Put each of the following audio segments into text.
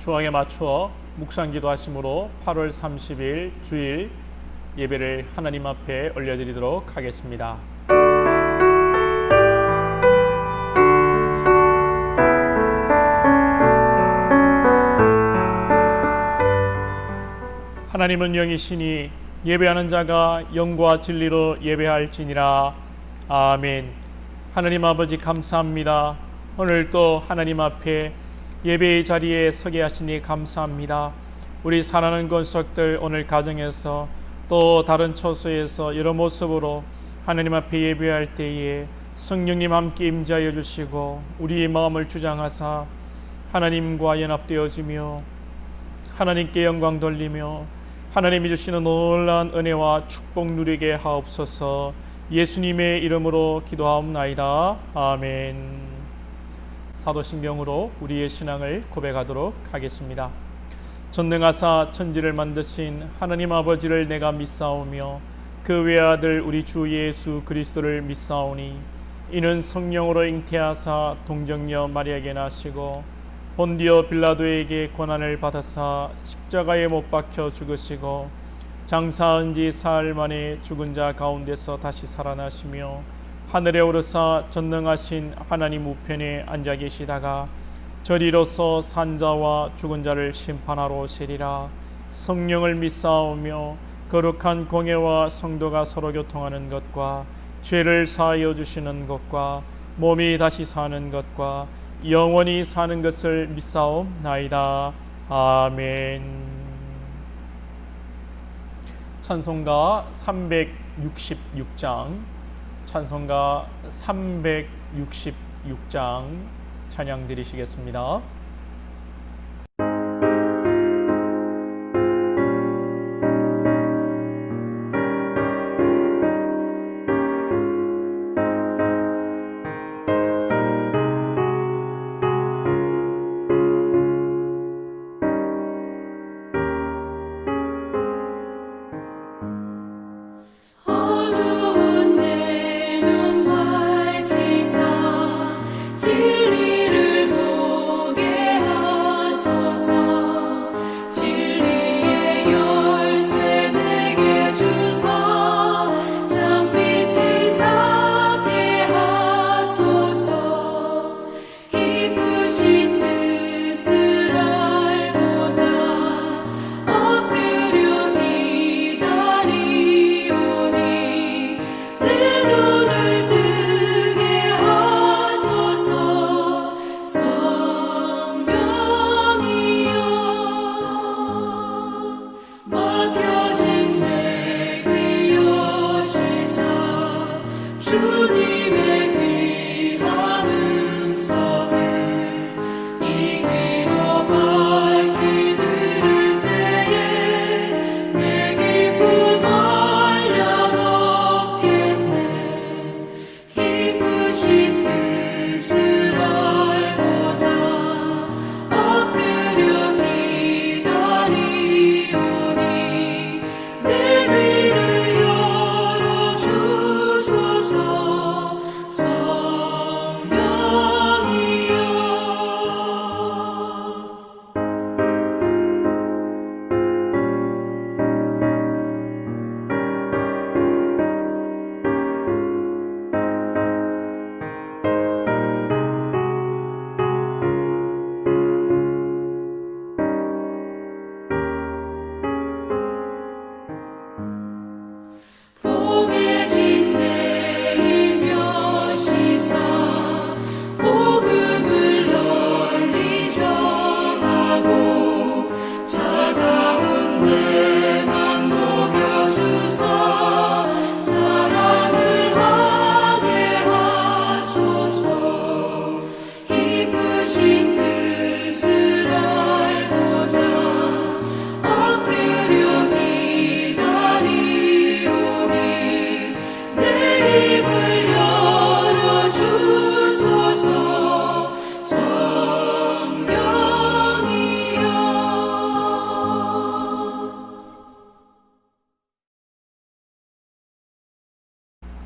추억에 맞추어 묵상기도 하심으로 8월 30일 주일 예배를 하나님 앞에 올려드리도록 하겠습니다. 하나님은 영이시니 예배하는 자가 영과 진리로 예배할지니라. 아멘. 하나님 아버지 감사합니다. 오늘 또 하나님 앞에 예배의 자리에 서게 하시니 감사합니다. 우리 사랑하는 권속들 오늘 가정에서 또 다른 처소에서 여러 모습으로 하나님 앞에 예배할 때에 성령님 함께 임재하여 주시고 우리의 마음을 주장하사 하나님과 연합되어지며 하나님께 영광 돌리며 하나님이 주시는 놀라운 은혜와 축복 누리게 하옵소서. 예수님의 이름으로 기도하옵나이다. 아멘. 사도신경으로 우리의 신앙을 고백하도록 하겠습니다. 전능하사 천지를 만드신 하나님 아버지를 내가 믿사오며 그 외아들 우리 주 예수 그리스도를 믿사오니 이는 성령으로 잉태하사 동정녀 마리아에게 나시고 본디오 빌라도에게 고난을 받아사 십자가에 못 박혀 죽으시고 장사한 지 사흘 만에 죽은 자 가운데서 다시 살아나시며 하늘에 오르사 전능하신 하나님 우편에 앉아 계시다가 저리로서 산자와 죽은 자를 심판하러 오시리라. 성령을 믿사오며 거룩한 공예와 성도가 서로 교통하는 것과 죄를 사하여 주시는 것과 몸이 다시 사는 것과 영원히 사는 것을 믿사옵나이다. 아멘. 찬송가 366장 찬송가 366장 찬양 드리시겠습니다.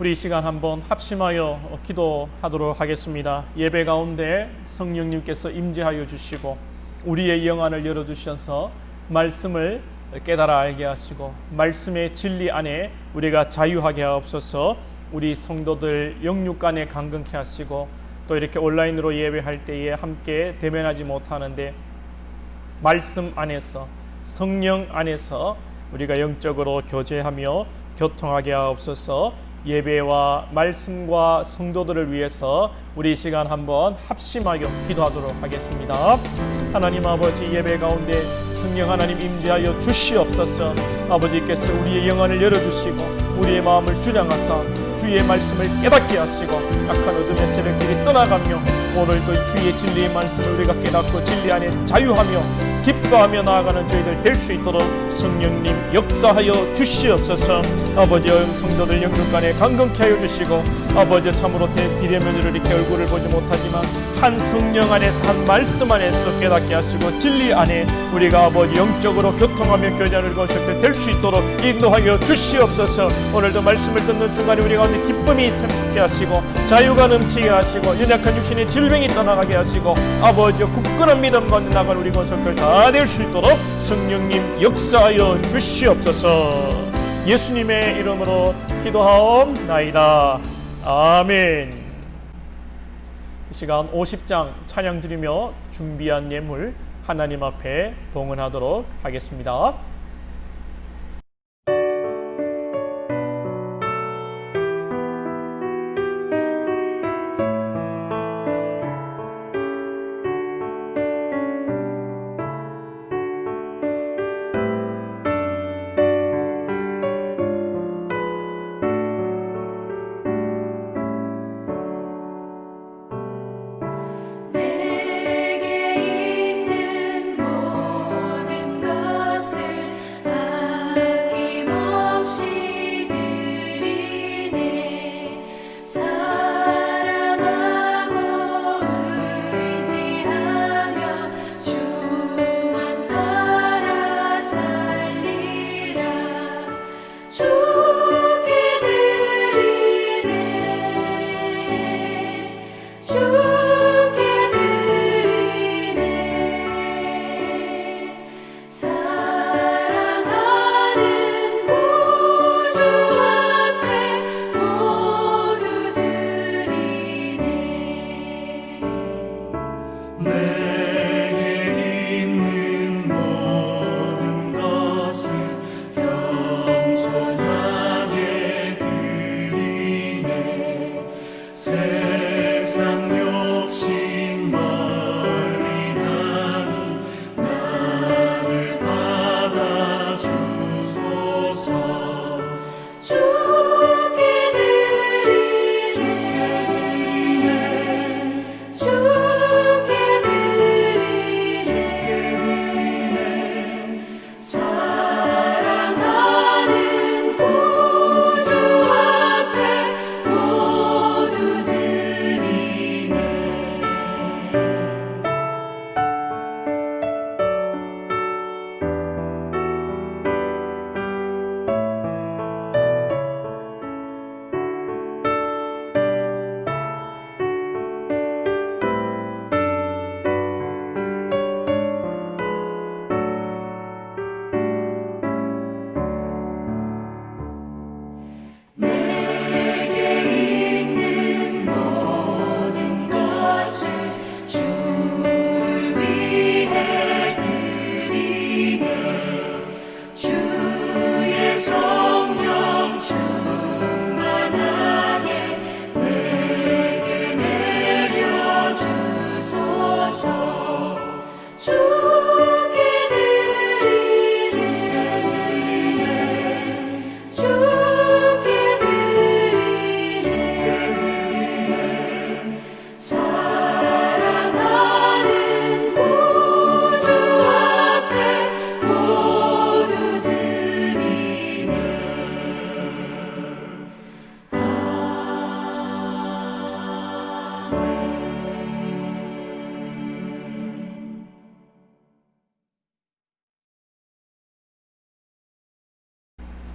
우리 이 시간 한번 합심하여 기도하도록 하겠습니다. 예배 가운데 성령님께서 임재하여 주시고 우리의 영안을 열어주셔서 말씀을 깨달아 알게 하시고 말씀의 진리 안에 우리가 자유하게 하옵소서. 우리 성도들 영육간에 강건케 하시고 또 이렇게 온라인으로 예배할 때에 함께 대면하지 못하는데 말씀 안에서 성령 안에서 우리가 영적으로 교제하며 교통하게 하옵소서. 예배와 말씀과 성도들을 위해서 우리 이 시간 한번 합심하여 기도하도록 하겠습니다. 하나님 아버지, 예배 가운데 성령 하나님 임재하여 주시옵소서. 아버지께서 우리의 영안을 열어주시고 우리의 마음을 주장하사 주의 말씀을 깨닫게 하시고 악한 어둠의 세력들이 떠나가며 오늘도 주의 진리의 말씀을 우리가 깨닫고 진리 안에 자유하며 기뻐하며 나아가는 저희들 될 수 있도록 성령님 역사하여 주시옵소서. 아버지, 성도들 영육간에 강건케 하여 주시고 아버지, 참으로 비대면으로 이렇게 얼굴을 보지 못하지만 한 성령 안에서 한 말씀 안에서 깨닫게 하시고 진리 안에 우리가 아버지 영적으로 교통하며 교제하는 것을 될 수 있도록 인도하여 주시옵소서. 오늘도 말씀을 듣는 순간에 우리 가운데 기쁨이 샘솟게 하시고 자유가 넘치게 하시고 연약한 육신의 질병이 떠나가게 하시고 아버지 굳건한 믿음 가운데 나갈 우리 권속들 다 될 수 있도록 성령님 역사하여 주시옵소서. 예수님의 이름으로 기도하옵나이다. 아멘. 이 시간 50장 찬양 드리며 준비한 예물 하나님 앞에 봉헌하도록 하겠습니다.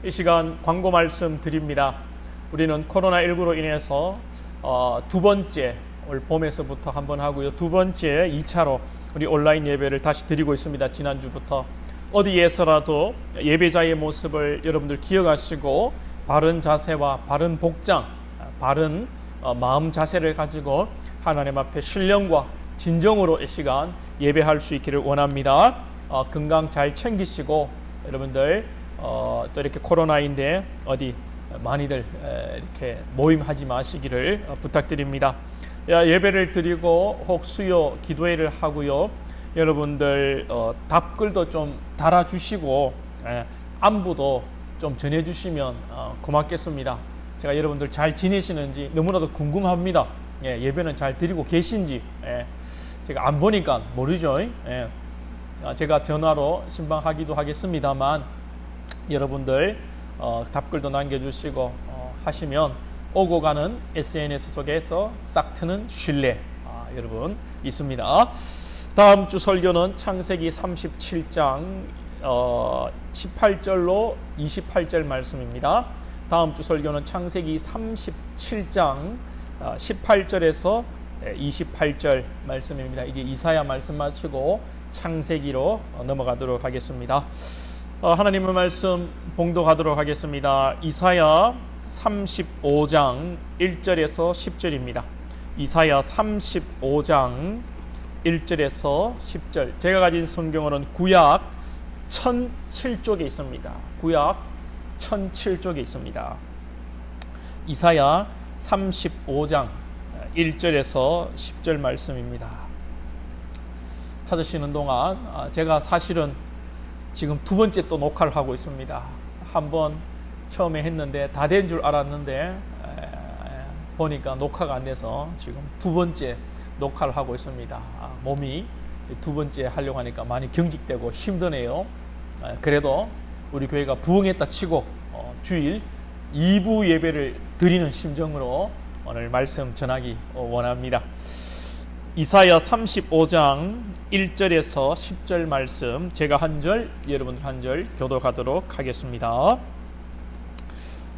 이 시간 광고 말씀 드립니다. 우리는 코로나19로 인해서 두 번째 올 봄에서부터 한번 하고요. 두 번째 2차로 우리 온라인 예배를 다시 드리고 있습니다. 지난주부터 어디에서라도 예배자의 모습을 여러분들 기억하시고 바른 자세와 바른 복장, 바른 마음 자세를 가지고 하나님 앞에 신령과 진정으로 이 시간 예배할 수 있기를 원합니다. 건강 잘 챙기시고 여러분들 또 이렇게 코로나인데 어디 많이들 이렇게 모임하지 마시기를 부탁드립니다. 예배를 드리고 혹 수요 기도회를 하고요. 여러분들 답글도 좀 달아주시고 안부도 좀 전해주시면 고맙겠습니다. 제가 여러분들 잘 지내시는지 너무나도 궁금합니다. 예배는 잘 드리고 계신지 제가 안 보니까 모르죠. 제가 전화로 신방하기도 하겠습니다만 여러분들 답글도 남겨주시고 하시면 오고 가는 SNS 속에서 싹 트는 신뢰 여러분 있습니다. 다음 주 설교는 창세기 37장 18절로 28절 말씀입니다. 다음 주 설교는 창세기 37장 18절에서 28절 말씀입니다. 이제 이사야 말씀 마치고 창세기로 넘어가도록 하겠습니다. 하나님의 말씀 봉독하도록 하겠습니다. 이사야 35장 1절에서 10절입니다. 이사야 35장 1절에서 10절. 제가 가진 성경으로는 구약 1007쪽에 있습니다. 구약 1007쪽에 있습니다. 이사야 35장 1절에서 10절 말씀입니다. 찾으시는 동안 제가 사실은 지금 두 번째 또 녹화를 하고 있습니다. 한번 처음에 했는데 다 된 줄 알았는데 보니까 녹화가 안 돼서 지금 두 번째 녹화를 하고 있습니다. 몸이 두 번째 하려고 하니까 많이 경직되고 힘드네요. 그래도 우리 교회가 부흥했다 치고 주일 2부 예배를 드리는 심정으로 오늘 말씀 전하기 원합니다. 이사야 35장 1절에서 10절 말씀 제가 한 절 여러분들 한 절 교독하도록 하겠습니다.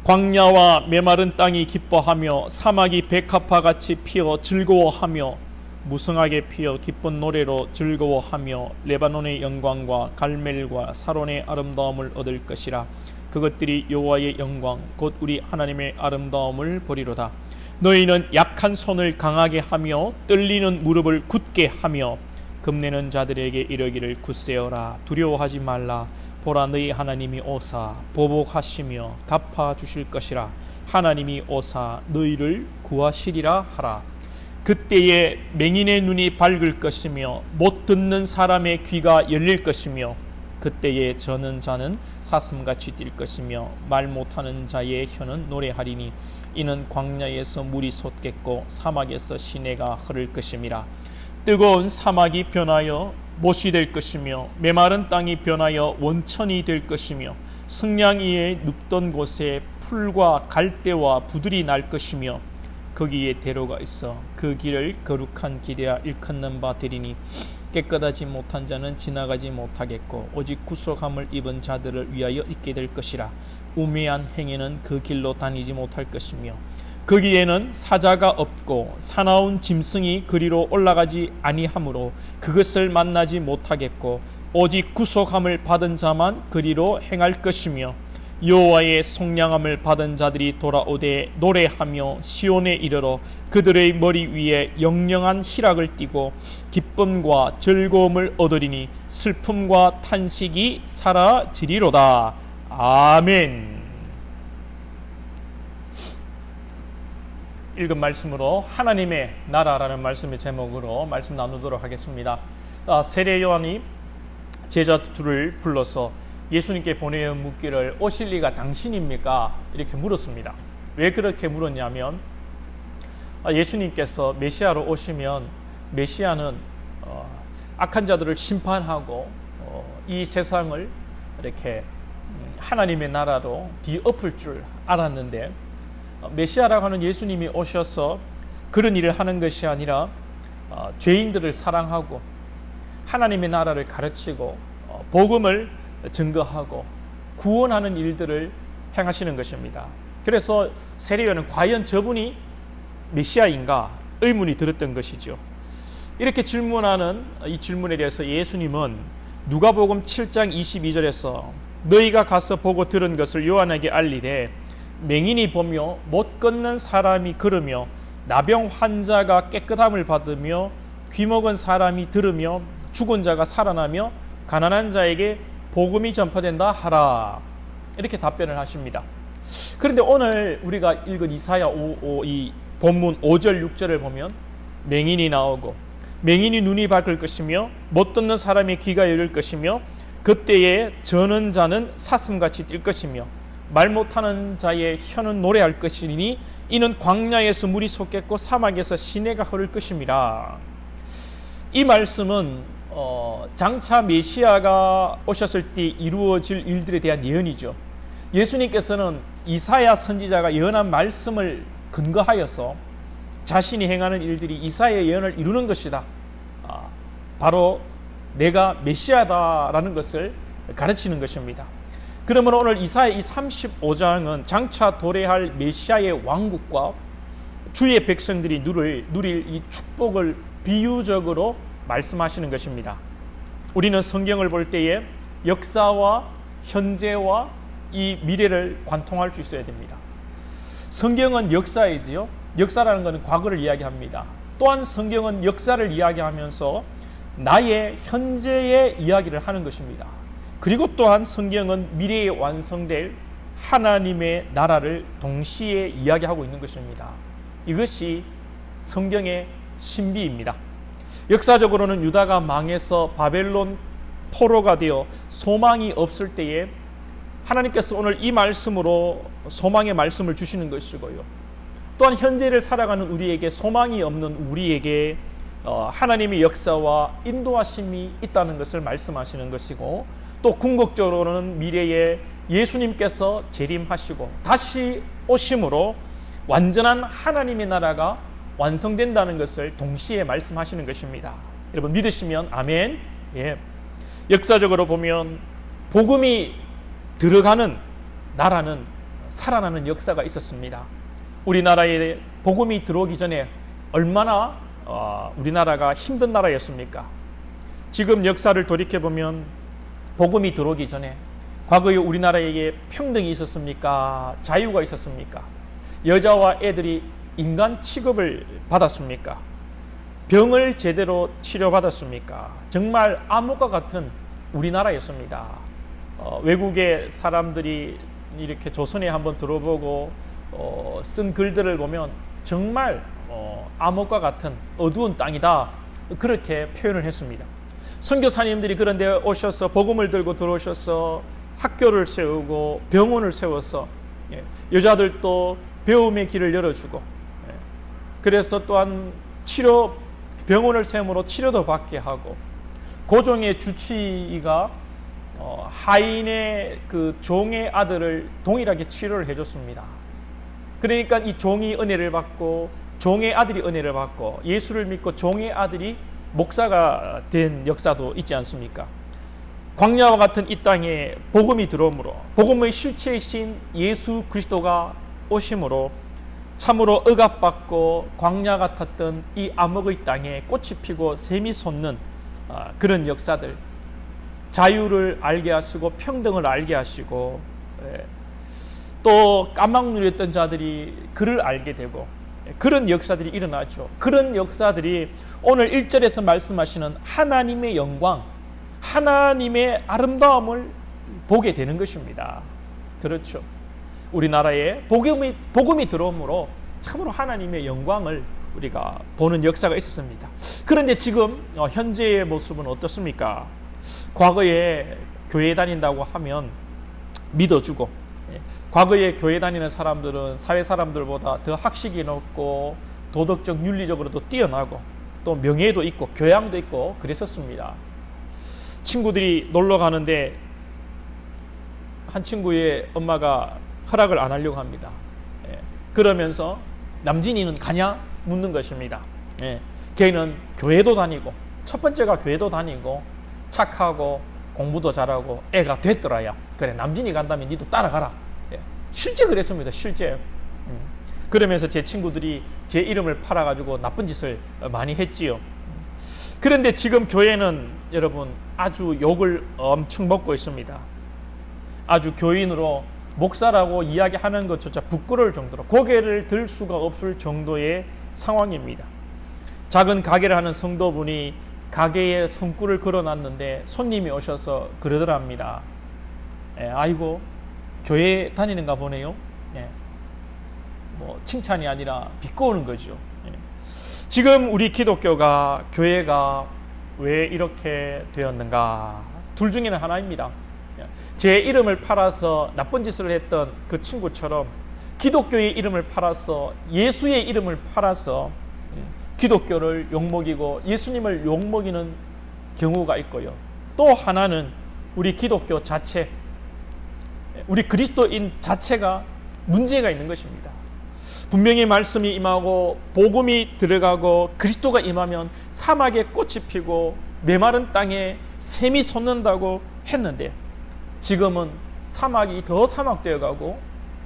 광야와 메마른 땅이 기뻐하며 사막이 백합화같이 피어 즐거워하며 무성하게 피어 기쁜 노래로 즐거워하며 레바논의 영광과 갈멜과 사론의 아름다움을 얻을 것이라. 그것들이 여호와의 영광 곧 우리 하나님의 아름다움을 보리로다. 너희는 약한 손을 강하게 하며 떨리는 무릎을 굳게 하며 겁내는 자들에게 이르기를 굳세어라. 두려워하지 말라. 보라, 너희 하나님이 오사 보복하시며 갚아주실 것이라. 하나님이 오사 너희를 구하시리라 하라. 그때에 맹인의 눈이 밝을 것이며 못 듣는 사람의 귀가 열릴 것이며 그때에 저는 자는 사슴같이 뛸 것이며 말 못하는 자의 혀는 노래하리니 이는 광야에서 물이 솟겠고 사막에서 시내가 흐를 것임이라. 뜨거운 사막이 변하여 못이 될 것이며 메마른 땅이 변하여 원천이 될 것이며 승량 위에 눕던 곳에 풀과 갈대와 부들이 날 것이며 거기에 대로가 있어 그 길을 거룩한 길이라 일컫는 바 되리니 깨끗하지 못한 자는 지나가지 못하겠고 오직 구속함을 입은 자들을 위하여 있게 될 것이라. 우매한 행위는 그 길로 다니지 못할 것이며 거기에는 사자가 없고 사나운 짐승이 그리로 올라가지 아니하므로 그것을 만나지 못하겠고 오직 구속함을 받은 자만 그리로 행할 것이며 여호와의 속량함을 받은 자들이 돌아오되 노래하며 시온에 이르러 그들의 머리 위에 영영한 희락을 띠고 기쁨과 즐거움을 얻으리니 슬픔과 탄식이 사라지리로다. 아멘. 읽은 말씀으로 하나님의 나라라는 말씀의 제목으로 말씀 나누도록 하겠습니다. 세례 요한이 제자 둘을 불러서 예수님께 보내어 묻기를 오실 이가 당신입니까? 이렇게 물었습니다. 왜 그렇게 물었냐면 예수님께서 메시아로 오시면 메시아는 악한 자들을 심판하고 이 세상을 이렇게 하나님의 나라로 뒤엎을 줄 알았는데 메시아라고 하는 예수님이 오셔서 그런 일을 하는 것이 아니라 죄인들을 사랑하고 하나님의 나라를 가르치고 복음을 증거하고 구원하는 일들을 행하시는 것입니다. 그래서 세례요한은 과연 저분이 메시아인가 의문이 들었던 것이죠. 이렇게 질문하는 이 질문에 대해서 예수님은 누가복음 7장 22절에서 너희가 가서 보고 들은 것을 요한에게 알리되 맹인이 보며 못 걷는 사람이 걸으며 나병 환자가 깨끗함을 받으며 귀먹은 사람이 들으며 죽은 자가 살아나며 가난한 자에게 복음이 전파된다 하라. 이렇게 답변을 하십니다. 그런데 오늘 우리가 읽은 이사야 이 본문 5절 6절을 보면 맹인이 나오고 맹인이 눈이 밝을 것이며 못 듣는 사람의 귀가 열릴 것이며 그때에 저는 자는 사슴같이 뛸 것이며 말 못하는 자의 혀는 노래할 것이니 이는 광야에서 물이 솟겠고 사막에서 시내가 흐를 것임이라. 이 말씀은 장차 메시아가 오셨을 때 이루어질 일들에 대한 예언이죠. 예수님께서는 이사야 선지자가 예언한 말씀을 근거하여서 자신이 행하는 일들이 이사야의 예언을 이루는 것이다. 바로 내가 메시아다라는 것을 가르치는 것입니다. 그러면 오늘 이사야 이 35장은 장차 도래할 메시아의 왕국과 주의 백성들이 누릴 이 축복을 비유적으로 말씀하시는 것입니다. 우리는 성경을 볼 때에 역사와 현재와 이 미래를 관통할 수 있어야 됩니다. 성경은 역사이지요. 역사라는 것은 과거를 이야기합니다. 또한 성경은 역사를 이야기하면서 나의 현재의 이야기를 하는 것입니다. 그리고 또한 성경은 미래에 완성될 하나님의 나라를 동시에 이야기하고 있는 것입니다. 이것이 성경의 신비입니다. 역사적으로는 유다가 망해서 바벨론 포로가 되어 소망이 없을 때에 하나님께서 오늘 이 말씀으로 소망의 말씀을 주시는 것이고요. 또한 현재를 살아가는 우리에게 소망이 없는 우리에게 하나님의 역사와 인도하심이 있다는 것을 말씀하시는 것이고, 또 궁극적으로는 미래에 예수님께서 재림하시고 다시 오심으로 완전한 하나님의 나라가 완성된다는 것을 동시에 말씀하시는 것입니다. 여러분 믿으시면 아멘. 예. 역사적으로 보면 복음이 들어가는 나라는 살아나는 역사가 있었습니다. 우리나라에 복음이 들어오기 전에 얼마나 우리나라가 힘든 나라였습니까? 지금 역사를 돌이켜보면 복음이 들어오기 전에 과거에 우리나라에게 평등이 있었습니까? 자유가 있었습니까? 여자와 애들이 인간 취급을 받았습니까? 병을 제대로 치료받았습니까? 정말 암흑과 같은 우리나라였습니다. 외국의 사람들이 이렇게 조선에 한번 들어보고 쓴 글들을 보면 정말 암흑과 같은 어두운 땅이다, 그렇게 표현을 했습니다. 선교사님들이 그런데 오셔서 복음을 들고 들어오셔서 학교를 세우고 병원을 세워서 여자들도 배움의 길을 열어주고, 그래서 또한 병원을 세움으로 치료도 받게 하고, 고종의 주치의가 하인의 그 종의 아들을 동일하게 치료를 해줬습니다. 그러니까 이 종이 은혜를 받고 종의 아들이 은혜를 받고 예수를 믿고 종의 아들이 목사가 된 역사도 있지 않습니까? 광야와 같은 이 땅에 복음이 들어오므로, 복음의 실체이신 예수 그리스도가 오심으로 참으로 억압받고 광야 같았던 이 암흑의 땅에 꽃이 피고 샘이 솟는 그런 역사들, 자유를 알게 하시고 평등을 알게 하시고, 또 까막 누렸던 자들이 그를 알게 되고, 그런 역사들이 일어나죠. 그런 역사들이 오늘 1절에서 말씀하시는 하나님의 영광, 하나님의 아름다움을 보게 되는 것입니다. 그렇죠. 우리나라에 복음이 들어오므로 참으로 하나님의 영광을 우리가 보는 역사가 있었습니다. 그런데 지금 현재의 모습은 어떻습니까? 과거에 교회 다닌다고 하면 믿어주고, 과거에 교회 다니는 사람들은 사회 사람들보다 더 학식이 높고 도덕적 윤리적으로도 뛰어나고 또 명예도 있고 교양도 있고 그랬었습니다. 친구들이 놀러 가는데 한 친구의 엄마가 허락을 안 하려고 합니다. 그러면서 남진이는 가냐? 묻는 것입니다. 걔는 교회도 다니고, 첫 번째가 교회도 다니고 착하고 공부도 잘하고 애가 됐더라야. 그래, 남진이 간다면 니도 따라가라. 실제 그랬습니다. 실제. 그러면서 제 친구들이 제 이름을 팔아가지고 나쁜 짓을 많이 했지요. 그런데 지금 교회는 여러분 아주 욕을 엄청 먹고 있습니다. 아주 교인으로 목사라고 이야기하는 것조차 부끄러울 정도로 고개를 들 수가 없을 정도의 상황입니다. 작은 가게를 하는 성도분이 가게에 성구를 걸어놨는데 손님이 오셔서 그러더랍니다. 아이고 교회 다니는가 보네요. 뭐 칭찬이 아니라 비꼬는 거죠. 지금 우리 기독교가, 교회가 왜 이렇게 되었는가? 둘 중에는 하나입니다. 제 이름을 팔아서 나쁜 짓을 했던 그 친구처럼 기독교의 이름을 팔아서, 예수의 이름을 팔아서 기독교를 욕먹이고 예수님을 욕먹이는 경우가 있고요. 또 하나는 우리 기독교 자체, 우리 그리스도인 자체가 문제가 있는 것입니다. 분명히 말씀이 임하고 복음이 들어가고 그리스도가 임하면 사막에 꽃이 피고 메마른 땅에 샘이 솟는다고 했는데, 지금은 사막이 더 사막되어 가고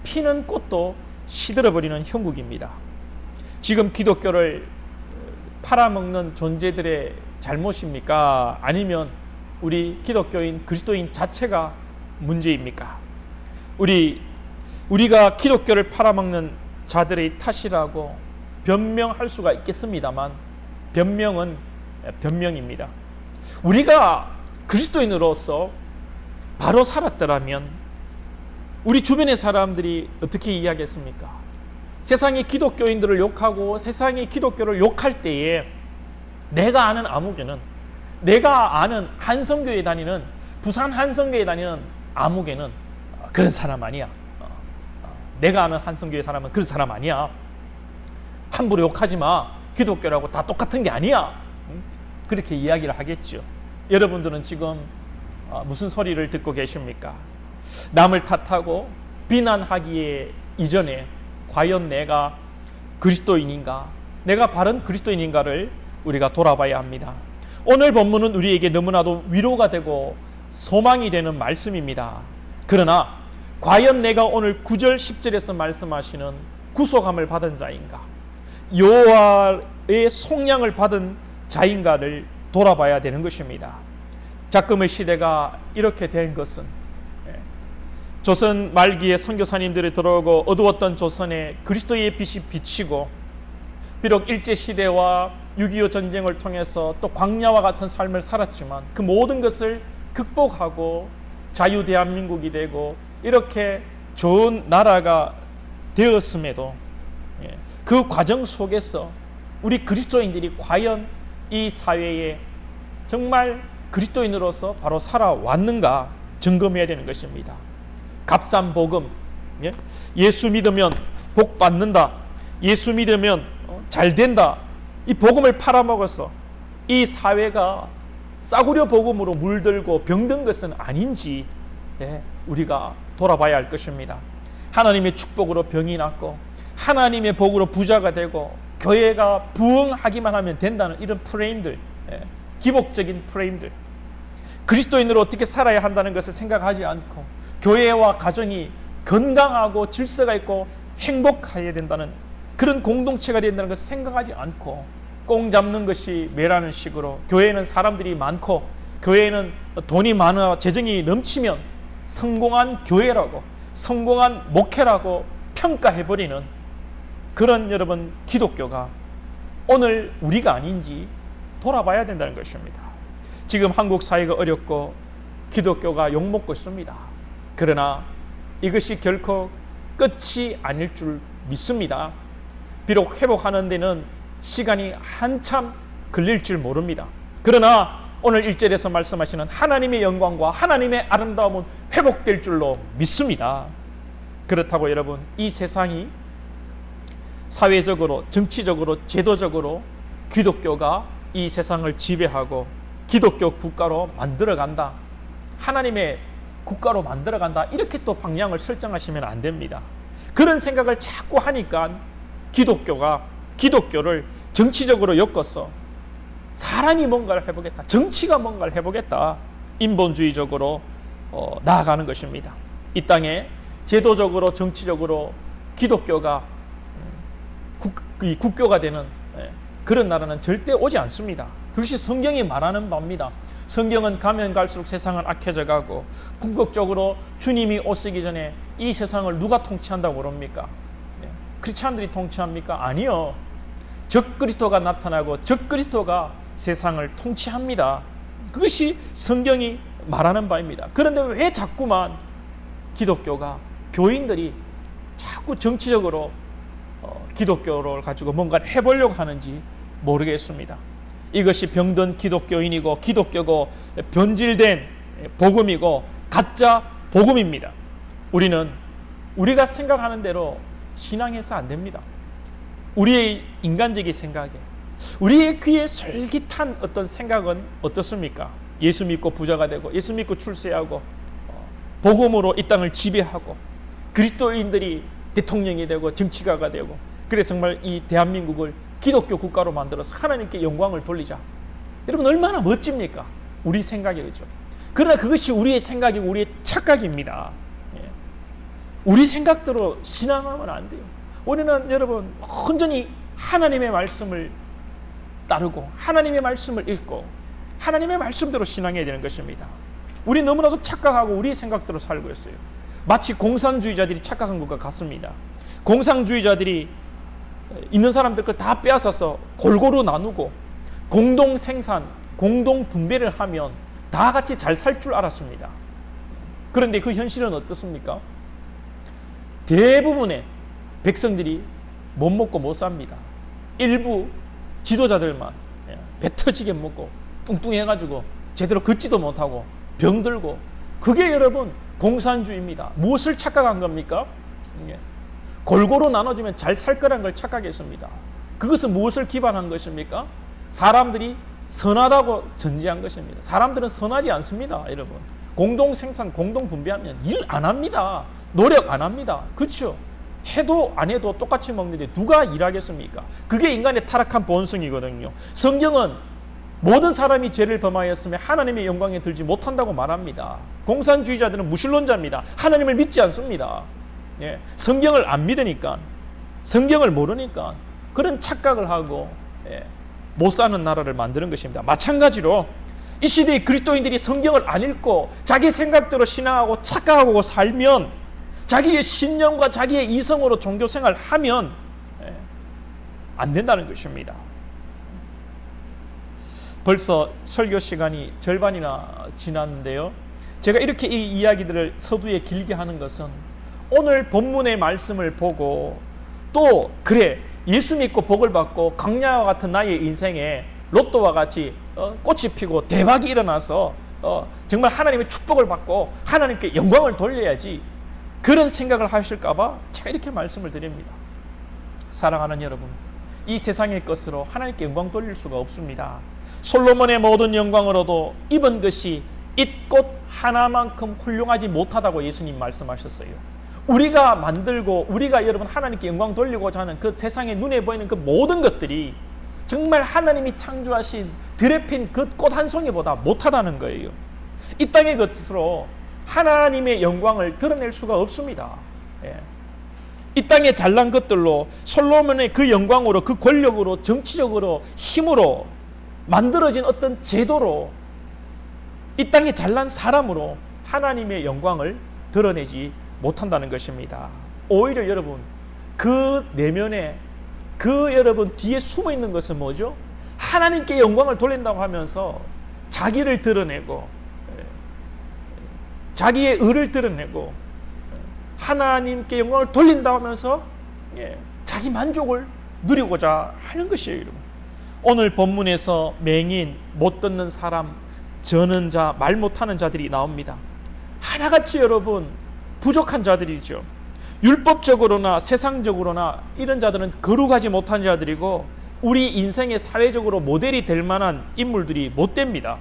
피는 꽃도 시들어버리는 형국입니다. 지금 기독교를 팔아먹는 존재들의 잘못입니까? 아니면 우리 기독교인, 그리스도인 자체가 문제입니까? 우리가 기독교를 팔아먹는 자들의 탓이라고 변명할 수가 있겠습니다만, 변명은 변명입니다. 우리가 그리스도인으로서 바로 살았더라면 우리 주변의 사람들이 어떻게 이야기했습니까? 세상이 기독교인들을 욕하고 세상이 기독교를 욕할 때에 내가 아는 아무개는, 내가 아는 한성교에 다니는, 부산 한성교에 다니는 아무개는 그런 사람 아니야. 내가 아는 한성교회 사람은 그런 사람 아니야. 함부로 욕하지 마. 기독교라고 다 똑같은 게 아니야. 그렇게 이야기를 하겠죠. 여러분들은 지금 무슨 소리를 듣고 계십니까? 남을 탓하고 비난하기에 이전에 과연 내가 그리스도인인가, 내가 바른 그리스도인인가를 우리가 돌아봐야 합니다. 오늘 본문은 우리에게 너무나도 위로가 되고 소망이 되는 말씀입니다. 그러나 과연 내가 오늘 9절 10절에서 말씀하시는 구속함을 받은 자인가, 여호와의 속량을 받은 자인가를 돌아봐야 되는 것입니다. 작금의 시대가 이렇게 된 것은 조선 말기에 선교사님들이 들어오고 어두웠던 조선에 그리스도의 빛이 비치고, 비록 일제시대와 6.25 전쟁을 통해서 또 광야와 같은 삶을 살았지만 그 모든 것을 극복하고 자유 대한민국이 되고 이렇게 좋은 나라가 되었음에도 그 과정 속에서 우리 그리스도인들이 과연 이 사회에 정말 그리스도인으로서 바로 살아왔는가 점검해야 되는 것입니다. 값싼 복음, 예수 믿으면 복 받는다, 예수 믿으면 잘 된다, 이 복음을 팔아먹어서 이 사회가 싸구려 복음으로 물들고 병든 것은 아닌지 우리가 돌아봐야 할 것입니다. 하나님의 축복으로 병이 낫고 하나님의 복으로 부자가 되고 교회가 부흥하기만 하면 된다는 이런 프레임들, 기복적인 프레임들, 그리스도인으로 어떻게 살아야 한다는 것을 생각하지 않고 교회와 가정이 건강하고 질서가 있고 행복해야 된다는 그런 공동체가 된다는 것을 생각하지 않고 꽁 잡는 것이 매라는 식으로 교회에는 사람들이 많고 교회에는 돈이 많아 재정이 넘치면 성공한 교회라고, 성공한 목회라고 평가해버리는 그런 여러분 기독교가 오늘 우리가 아닌지 돌아봐야 된다는 것입니다. 지금 한국 사회가 어렵고 기독교가 욕먹고 있습니다. 그러나 이것이 결코 끝이 아닐 줄 믿습니다. 비록 회복하는 데는 시간이 한참 걸릴 줄 모릅니다. 그러나 오늘 1절에서 말씀하시는 하나님의 영광과 하나님의 아름다움은 회복될 줄로 믿습니다. 그렇다고 여러분, 이 세상이 사회적으로, 정치적으로, 제도적으로 기독교가 이 세상을 지배하고 기독교 국가로 만들어간다, 하나님의 국가로 만들어간다, 이렇게 또 방향을 설정하시면 안 됩니다. 그런 생각을 자꾸 하니까 기독교를 정치적으로 엮어서 사람이 뭔가를 해보겠다, 정치가 뭔가를 해보겠다, 인본주의적으로 나아가는 것입니다. 이 땅에 제도적으로, 정치적으로 기독교가 국교가 되는 그런 나라는 절대 오지 않습니다. 그것이 성경이 말하는 바입니다. 성경은 가면 갈수록 세상은 악해져 가고 궁극적으로 주님이 오시기 전에 이 세상을 누가 통치한다고 그럽니까? 크리스찬들이 통치합니까? 아니요. 적그리스도가 나타나고 적그리스도가 세상을 통치합니다. 그것이 성경이 말하는 바입니다. 그런데 왜 자꾸만 기독교가, 교인들이 자꾸 정치적으로 기독교를 가지고 뭔가를 해보려고 하는지 모르겠습니다. 이것이 병든 기독교인이고 기독교고 변질된 복음이고 가짜 복음입니다. 우리는 우리가 생각하는 대로 신앙해서 안 됩니다. 우리의 인간적인 생각에, 우리의 귀에 솔깃한 어떤 생각은 어떻습니까? 예수 믿고 부자가 되고 예수 믿고 출세하고 복음으로 이 땅을 지배하고 그리스도인들이 대통령이 되고 정치가가 되고, 그래서 정말 이 대한민국을 기독교 국가로 만들어서 하나님께 영광을 돌리자. 여러분 얼마나 멋집니까? 우리 생각이 그렇죠. 그러나 그것이 우리의 생각이고 우리의 착각입니다. 우리 생각대로 신앙하면 안 돼요. 우리는 여러분 온전히 하나님의 말씀을 따르고 하나님의 말씀을 읽고 하나님의 말씀대로 신앙해야 되는 것입니다. 우리 너무나도 착각하고 우리의 생각대로 살고 있어요. 마치 공산주의자들이 착각한 것과 같습니다. 공산주의자들이 있는 사람들 거 다 빼앗아서 골고루 나누고 공동 생산, 공동 분배를 하면 다 같이 잘 살 줄 알았습니다. 그런데 그 현실은 어떻습니까? 대부분의 백성들이 못 먹고 못 삽니다. 일부 지도자들만 배 터지게 먹고 뚱뚱해가지고 제대로 걷지도 못하고 병들고, 그게 여러분 공산주의입니다. 무엇을 착각한 겁니까? 골고루 나눠주면 잘 살 거란 걸 착각했습니다. 그것은 무엇을 기반한 것입니까? 사람들이 선하다고 전제한 것입니다. 사람들은 선하지 않습니다. 여러분 공동 생산, 공동 분배하면 일 안 합니다. 노력 안 합니다. 그렇죠? 해도 안 해도 똑같이 먹는데 누가 일하겠습니까? 그게 인간의 타락한 본성이거든요. 성경은 모든 사람이 죄를 범하였으며 하나님의 영광에 들지 못한다고 말합니다. 공산주의자들은 무신론자입니다. 하나님을 믿지 않습니다. 성경을 안 믿으니까, 성경을 모르니까 그런 착각을 하고 못 사는 나라를 만드는 것입니다. 마찬가지로 이 시대의 그리스도인들이 성경을 안 읽고 자기 생각대로 신앙하고 착각하고 살면, 자기의 신념과 자기의 이성으로 종교생활을 하면 안 된다는 것입니다. 벌써 설교 시간이 절반이나 지났는데요. 제가 이렇게 이 이야기들을 서두에 길게 하는 것은 오늘 본문의 말씀을 보고 또 그래 예수 믿고 복을 받고 강야와 같은 나의 인생에 로또와 같이 꽃이 피고 대박이 일어나서 정말 하나님의 축복을 받고 하나님께 영광을 돌려야지, 그런 생각을 하실까 봐 제가 이렇게 말씀을 드립니다. 사랑하는 여러분, 이 세상의 것으로 하나님께 영광 돌릴 수가 없습니다. 솔로몬의 모든 영광으로도 입은 것이 잇꽃 하나만큼 훌륭하지 못하다고 예수님 말씀하셨어요. 우리가 만들고 우리가 여러분 하나님께 영광 돌리고자 하는 그 세상에 눈에 보이는 그 모든 것들이 정말 하나님이 창조하신 들에 핀 그 꽃 한 송이보다 못하다는 거예요. 이 땅의 것으로 하나님의 영광을 드러낼 수가 없습니다. 이 땅에 잘난 것들로 솔로몬의 그 영광으로, 그 권력으로, 정치적으로, 힘으로 만들어진 어떤 제도로, 이 땅에 잘난 사람으로 하나님의 영광을 드러내지 못한다는 것입니다. 오히려 여러분 그 내면에, 그 여러분 뒤에 숨어 있는 것은 뭐죠? 하나님께 영광을 돌린다고 하면서 자기를 드러내고 자기의 의를 드러내고 하나님께 영광을 돌린다고 하면서 자기 만족을 누리고자 하는 것이에요. 여러분, 오늘 본문에서 맹인, 못 듣는 사람, 저는 자, 말 못하는 자들이 나옵니다. 하나같이 여러분 부족한 자들이죠. 율법적으로나 세상적으로나 이런 자들은 거룩하지 못한 자들이고 우리 인생의 사회적으로 모델이 될 만한 인물들이 못 됩니다.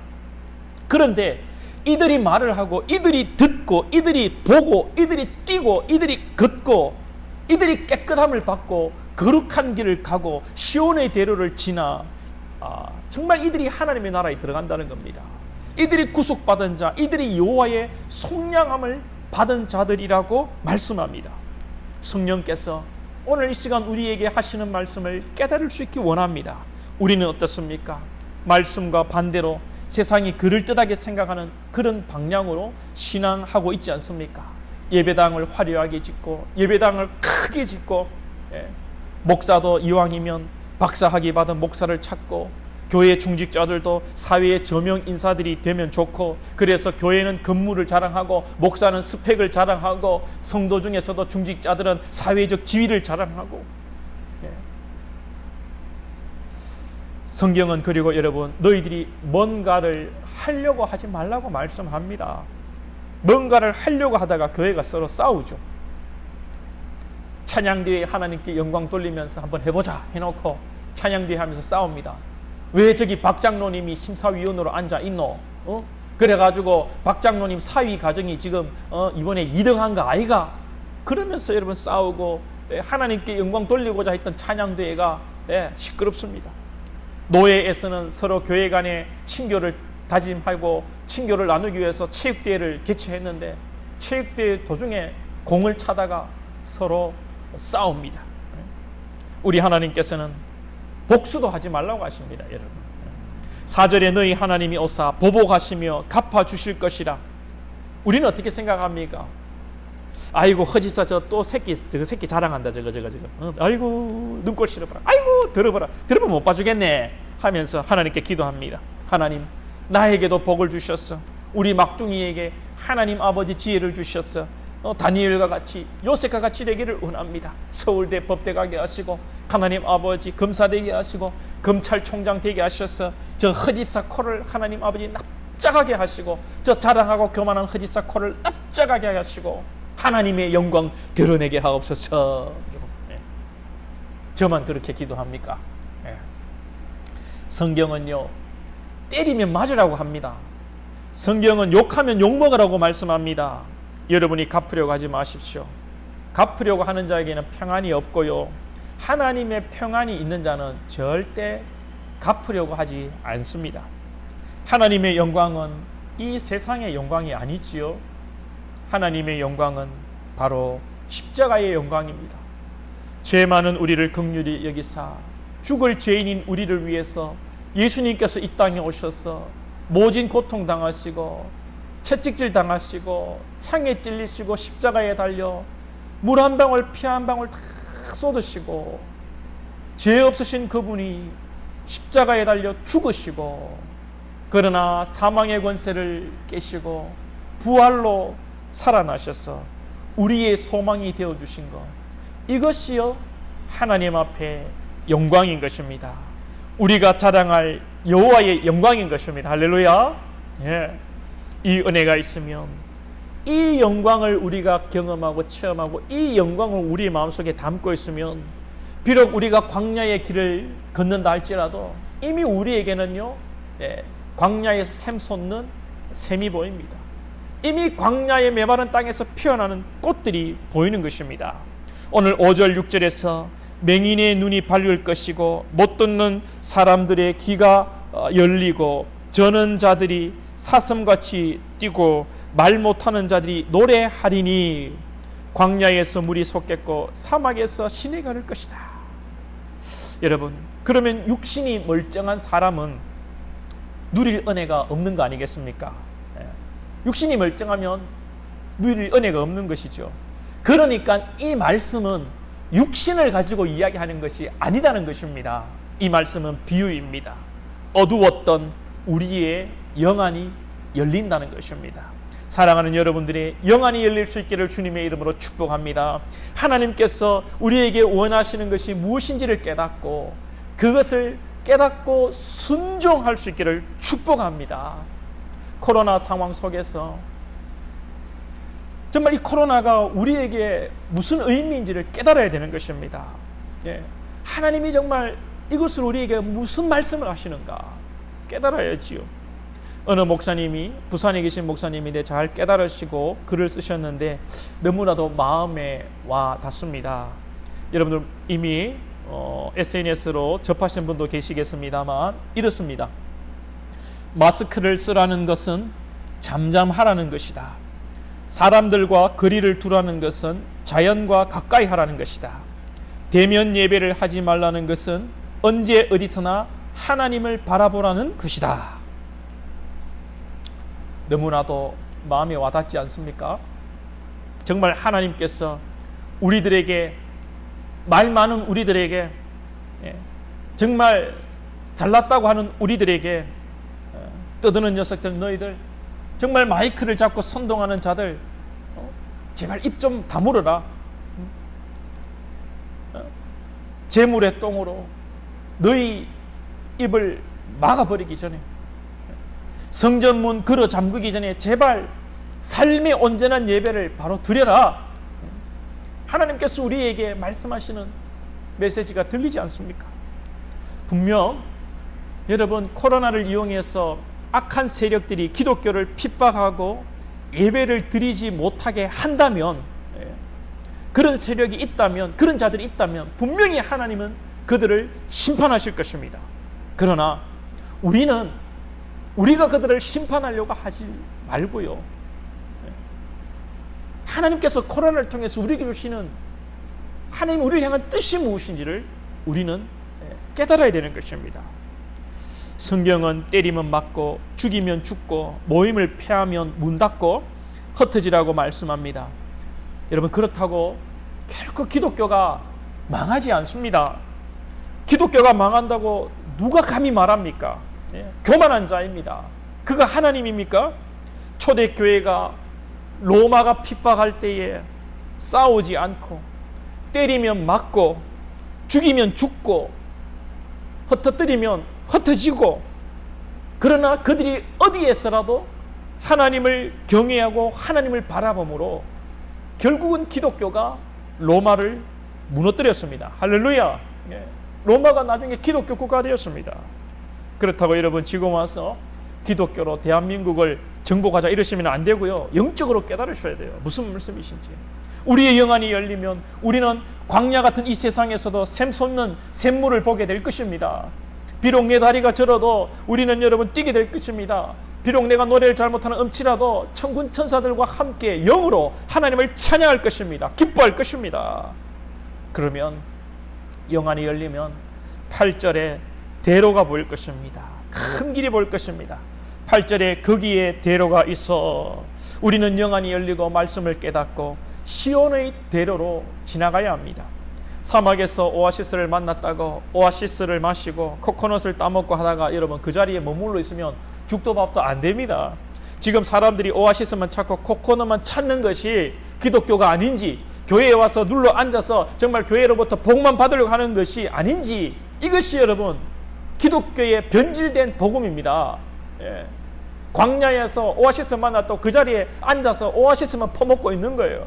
그런데 이들이 말을 하고 이들이 듣고 이들이 보고 이들이 뛰고 이들이 걷고 이들이 깨끗함을 받고 거룩한 길을 가고 시온의 대로를 지나 정말 이들이 하나님의 나라에 들어간다는 겁니다. 이들이 구속받은 자, 이들이 여호와의 속량함을 받은 자들이라고 말씀합니다. 성령께서 오늘 이 시간 우리에게 하시는 말씀을 깨달을 수 있기 원합니다. 우리는 어떻습니까? 말씀과 반대로 세상이 그럴듯하게 생각하는 그런 방향으로 신앙하고 있지 않습니까? 예배당을 화려하게 짓고 예배당을 크게 짓고, 목사도 이왕이면 박사학위 받은 목사를 찾고, 교회 중직자들도 사회의 저명 인사들이 되면 좋고, 그래서 교회는 근무를 자랑하고 목사는 스펙을 자랑하고 성도 중에서도 중직자들은 사회적 지위를 자랑하고. 성경은 그리고 여러분, 너희들이 뭔가를 하려고 하지 말라고 말씀합니다. 뭔가를 하려고 하다가 교회가 서로 싸우죠. 찬양대회 하나님께 영광 돌리면서 한번 해보자 해놓고 찬양대회 하면서 싸웁니다. 왜 저기 박 장로님이 심사위원으로 앉아 있노? 그래가지고 박 장로님 사위 가정이 지금 이번에 2등한 거 아이가? 그러면서 여러분 싸우고, 하나님께 영광 돌리고자 했던 찬양대회가 시끄럽습니다. 노예에서는 서로 교회 간의 친교를 다짐하고 친교를 나누기 위해서 체육대회를 개최했는데, 체육대회 도중에 공을 차다가 서로 싸웁니다. 우리 하나님께서는 복수도 하지 말라고 하십니다. 여러분, 4절에 너희 하나님이 오사 보복하시며 갚아주실 것이라. 우리는 어떻게 생각합니까? 아이고 허집사 저거 새끼 자랑한다. 저거 아이고 눈꼴 실어봐라. 아이고 들어보면 못 봐주겠네 하면서 하나님께 기도합니다. 하나님, 나에게도 복을 주셨어. 우리 막둥이에게 하나님 아버지 지혜를 주셨어. 다니엘과 같이, 요셉과 같이 되기를 원합니다. 서울대 법대 가게 하시고, 하나님 아버지 검사 되게 하시고, 검찰총장 되게 하셔서 저 허집사 코를 하나님 아버지 납작하게 하시고, 저 자랑하고 교만한 허집사 코를 납작하게 하시고, 하나님의 영광 드러내게 하옵소서. 저만 그렇게 기도합니까? 성경은요, 때리면 맞으라고 합니다. 성경은 욕하면 욕먹으라고 말씀합니다. 여러분이 갚으려고 하지 마십시오. 갚으려고 하는 자에게는 평안이 없고요, 하나님의 평안이 있는 자는 절대 갚으려고 하지 않습니다. 하나님의 영광은 이 세상의 영광이 아니지요. 하나님의 영광은 바로 십자가의 영광입니다. 죄 많은 우리를 긍휼히 여기사 죽을 죄인인 우리를 위해서 예수님께서 이 땅에 오셔서 모진 고통 당하시고 채찍질 당하시고 창에 찔리시고 십자가에 달려 물 한 방울 피 한 방울 다 쏟으시고, 죄 없으신 그분이 십자가에 달려 죽으시고, 그러나 사망의 권세를 깨시고 부활로 살아나셔서 우리의 소망이 되어주신 것, 이것이요 하나님 앞에 영광인 것입니다. 우리가 자랑할 여호와의 영광인 것입니다. 할렐루야. 이 은혜가 있으면, 이 영광을 우리가 경험하고 체험하고 이 영광을 우리 마음속에 담고 있으면, 비록 우리가 광야의 길을 걷는다 할지라도 이미 우리에게는요, 광야에서 샘솟는 샘이 보입니다. 이미 광야의 메마른 땅에서 피어나는 꽃들이 보이는 것입니다. 오늘 5절 6절에서 맹인의 눈이 밝을 것이고 못 듣는 사람들의 귀가 열리고 저는 자들이 사슴같이 뛰고 말 못하는 자들이 노래하리니 광야에서 물이 솟겠고 사막에서 신이 가를 것이다. 여러분, 그러면 육신이 멀쩡한 사람은 누릴 은혜가 없는 거 아니겠습니까? 육신이 멀쩡하면 누릴 은혜가 없는 것이죠. 그러니까 이 말씀은 육신을 가지고 이야기하는 것이 아니다는 것입니다. 이 말씀은 비유입니다. 어두웠던 우리의 영안이 열린다는 것입니다. 사랑하는 여러분들의 영안이 열릴 수 있기를 주님의 이름으로 축복합니다. 하나님께서 우리에게 원하시는 것이 무엇인지를 깨닫고 그것을 깨닫고 순종할 수 있기를 축복합니다. 코로나 상황 속에서 정말 이 코로나가 우리에게 무슨 의미인지를 깨달아야 되는 것입니다. 하나님이 정말 이것을 우리에게 무슨 말씀을 하시는가 깨달아야지요. 어느 목사님이, 부산에 계신 목사님인데 잘 깨달으시고 글을 쓰셨는데 너무나도 마음에 와 닿습니다. 여러분들 이미 SNS로 접하신 분도 계시겠습니다만 이렇습니다. 마스크를 쓰라는 것은 잠잠하라는 것이다. 사람들과 거리를 두라는 것은 자연과 가까이 하라는 것이다. 대면 예배를 하지 말라는 것은 언제 어디서나 하나님을 바라보라는 것이다. 너무나도 마음에 와닿지 않습니까? 정말 하나님께서 우리들에게, 말 많은 우리들에게, 정말 잘났다고 하는 우리들에게, 떠드는 녀석들, 너희들 정말 마이크를 잡고 선동하는 자들, 제발 입 좀 다물어라. 재물의 똥으로 너희 입을 막아버리기 전에, 성전문 걸어 잠그기 전에 제발 삶의 온전한 예배를 바로 드려라. 하나님께서 우리에게 말씀하시는 메시지가 들리지 않습니까? 분명 여러분, 코로나를 이용해서 악한 세력들이 기독교를 핍박하고 예배를 드리지 못하게 한다면, 그런 세력이 있다면, 그런 자들이 있다면 분명히 하나님은 그들을 심판하실 것입니다. 그러나 우리가 그들을 심판하려고 하지 말고요, 하나님께서 코로나를 통해서 우리에게 주시는 하나님 우리를 향한 뜻이 무엇인지를 우리는 깨달아야 되는 것입니다. 성경은 때리면 맞고 죽이면 죽고 모임을 폐하면 문 닫고 흩어지라고 말씀합니다. 여러분, 그렇다고 결코 기독교가 망하지 않습니다. 기독교가 망한다고 누가 감히 말합니까? 교만한 자입니다. 그가 하나님입니까? 초대교회가 로마가 핍박할 때에 싸우지 않고 때리면 맞고 죽이면 죽고 흩어뜨리면 흩어지고, 그러나 그들이 어디에서라도 하나님을 경외하고 하나님을 바라봄으로 결국은 기독교가 로마를 무너뜨렸습니다. 할렐루야. 로마가 나중에 기독교 국가가 되었습니다. 그렇다고 여러분, 지금 와서 기독교로 대한민국을 정복하자 이러시면 안 되고요, 영적으로 깨달으셔야 돼요. 무슨 말씀이신지. 우리의 영안이 열리면 우리는 광야 같은 이 세상에서도 샘솟는 샘물을 보게 될 것입니다. 비록 내 다리가 저려도 우리는 여러분 뛰게 될 것입니다. 비록 내가 노래를 잘못하는 음치라도 천군 천사들과 함께 영으로 하나님을 찬양할 것입니다. 기뻐할 것입니다. 그러면 영안이 열리면 8절에 대로가 보일 것입니다. 큰 길이 보일 것입니다. 8절에 거기에 대로가 있어 우리는 영안이 열리고 말씀을 깨닫고 시온의 대로로 지나가야 합니다. 사막에서 오아시스를 만났다고 오아시스를 마시고 코코넛을 따먹고 하다가 여러분 그 자리에 머물러 있으면 죽도 밥도 안 됩니다. 지금 사람들이 오아시스만 찾고 코코넛만 찾는 것이 기독교가 아닌지, 교회에 와서 눌러 앉아서 정말 교회로부터 복만 받으려고 하는 것이 아닌지, 이것이 여러분 기독교의 변질된 복음입니다. 광야에서 오아시스 만났다고 그 자리에 앉아서 오아시스만 퍼먹고 있는 거예요.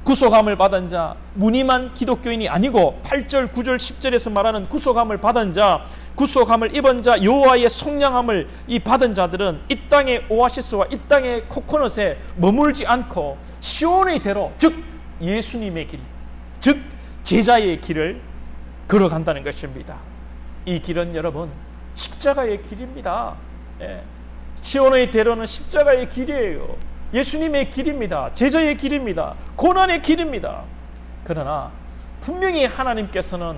구속함을 받은 자, 무늬만 기독교인이 아니고 8절, 9절, 10절에서 말하는 구속함을 받은 자, 구속함을 입은 자, 여호와의 속량함을 이 받은 자들은 이 땅의 오아시스와 이 땅의 코코넛에 머물지 않고 시온의 대로, 즉 예수님의 길, 즉 제자의 길을 걸어간다는 것입니다. 이 길은 여러분 십자가의 길입니다. 시온의 대로는 십자가의 길이에요. 예수님의 길입니다. 제자의 길입니다. 고난의 길입니다. 그러나 분명히 하나님께서는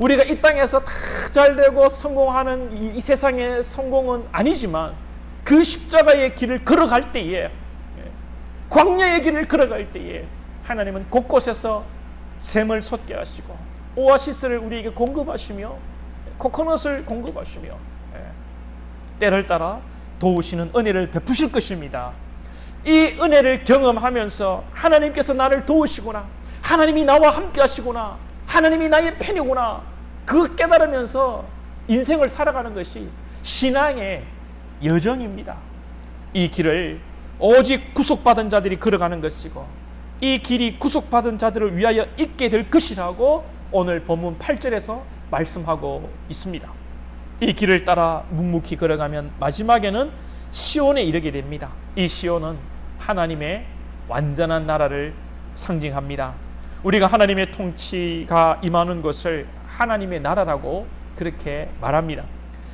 우리가 이 땅에서 다 잘되고 성공하는 이 세상의 성공은 아니지만 그 십자가의 길을 걸어갈 때에, 광야의 길을 걸어갈 때에 하나님은 곳곳에서 샘을 솟게 하시고 오아시스를 우리에게 공급하시며 코코넛을 공급하시며 때를 따라 도우시는 은혜를 베푸실 것입니다. 이 은혜를 경험하면서 하나님께서 나를 도우시구나, 하나님이 나와 함께 하시구나, 하나님이 나의 편이구나, 그거 깨달으면서 인생을 살아가는 것이 신앙의 여정입니다. 이 길을 오직 구속받은 자들이 걸어가는 것이고 이 길이 구속받은 자들을 위하여 있게 될 것이라고 오늘 본문 8절에서 말씀하고 있습니다. 이 길을 따라 묵묵히 걸어가면 마지막에는 시온에 이르게 됩니다. 이 시온은 하나님의 완전한 나라를 상징합니다. 우리가 하나님의 통치가 임하는 것을 하나님의 나라라고 그렇게 말합니다.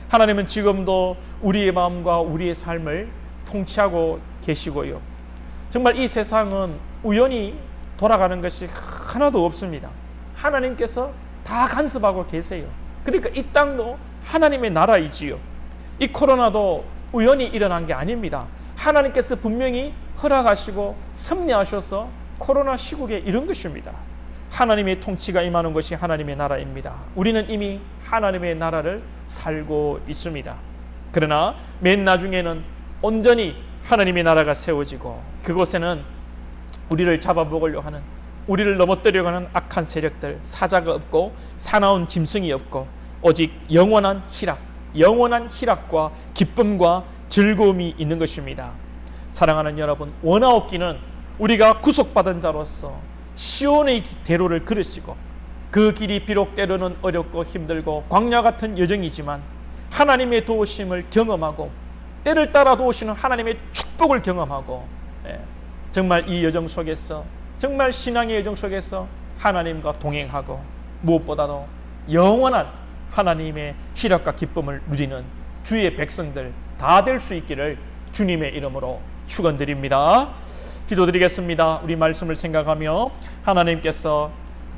하나님은 지금도 우리의 마음과 우리의 삶을 통치하고 계시고요. 정말 이 세상은 우연히 돌아가는 것이 하나도 없습니다. 하나님께서 다 간섭하고 계세요. 그러니까 이 땅도 하나님의 나라이지요. 이 코로나도 우연히 일어난 게 아닙니다. 하나님께서 분명히 허락하시고 섭리하셔서 코로나 시국에 이런 것입니다. 하나님의 통치가 임하는 것이 하나님의 나라입니다. 우리는 이미 하나님의 나라를 살고 있습니다. 그러나 맨 나중에는 온전히 하나님의 나라가 세워지고 그곳에는 우리를 잡아먹으려 하는, 우리를 넘어뜨리려고 하는 악한 세력들, 사자가 없고 사나운 짐승이 없고 오직 영원한 희락과 기쁨과 즐거움이 있는 것입니다. 사랑하는 여러분, 원하옵기는 우리가 구속받은 자로서 시온의 대로를 걸으시고 그 길이 비록 때로는 어렵고 힘들고 광야 같은 여정이지만 하나님의 도우심을 경험하고 때를 따라 도우시는 하나님의 축복을 경험하고 정말 이 여정 속에서, 정말 신앙의 여정 속에서 하나님과 동행하고 무엇보다도 영원한 하나님의 희락과 기쁨을 누리는 주의 백성들 다 될 수 있기를 주님의 이름으로 축원드립니다. 기도드리겠습니다. 우리 말씀을 생각하며 하나님께서